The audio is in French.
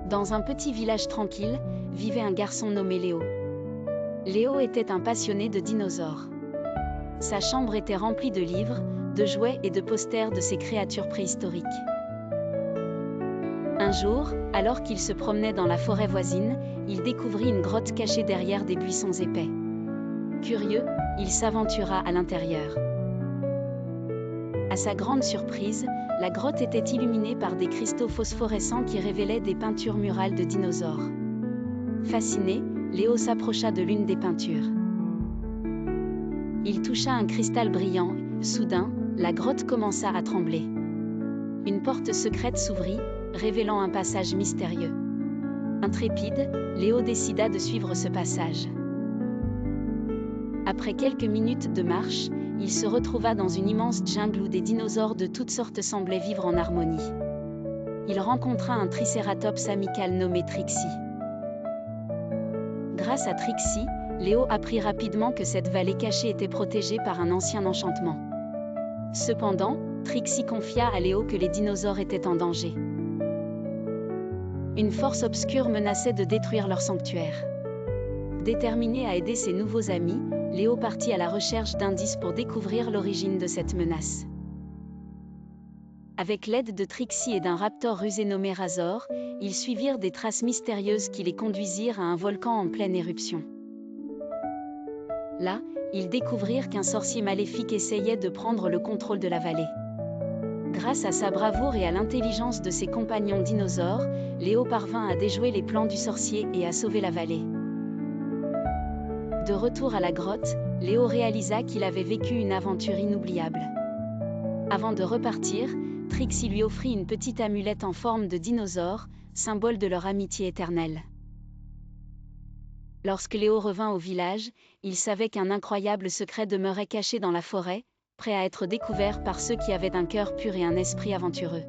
Dans un petit village tranquille, vivait un garçon nommé Léo. Léo était un passionné de dinosaures. Sa chambre était remplie de livres, de jouets et de posters de ces créatures préhistoriques. Un jour, alors qu'il se promenait dans la forêt voisine, il découvrit une grotte cachée derrière des buissons épais. Curieux, il s'aventura à l'intérieur. À sa grande surprise, la grotte était illuminée par des cristaux phosphorescents qui révélaient des peintures murales de dinosaures. Fasciné, Léo s'approcha de l'une des peintures. Il toucha un cristal brillant, soudain, la grotte commença à trembler. Une porte secrète s'ouvrit, révélant un passage mystérieux. Intrépide, Léo décida de suivre ce passage. Après quelques minutes de marche, il se retrouva dans une immense jungle où des dinosaures de toutes sortes semblaient vivre en harmonie. Il rencontra un tricératops amical nommé Trixie. Grâce à Trixie, Léo apprit rapidement que cette vallée cachée était protégée par un ancien enchantement. Cependant, Trixie confia à Léo que les dinosaures étaient en danger. Une force obscure menaçait de détruire leur sanctuaire. Déterminé à aider ses nouveaux amis, Léo partit à la recherche d'indices pour découvrir l'origine de cette menace. Avec l'aide de Trixie et d'un raptor rusé nommé Razor, ils suivirent des traces mystérieuses qui les conduisirent à un volcan en pleine éruption. Là, ils découvrirent qu'un sorcier maléfique essayait de prendre le contrôle de la vallée. Grâce à sa bravoure et à l'intelligence de ses compagnons dinosaures, Léo parvint à déjouer les plans du sorcier et à sauver la vallée. De retour à la grotte, Léo réalisa qu'il avait vécu une aventure inoubliable. Avant de repartir, Trixie lui offrit une petite amulette en forme de dinosaure, symbole de leur amitié éternelle. Lorsque Léo revint au village, il savait qu'un incroyable secret demeurait caché dans la forêt, prêt à être découvert par ceux qui avaient un cœur pur et un esprit aventureux.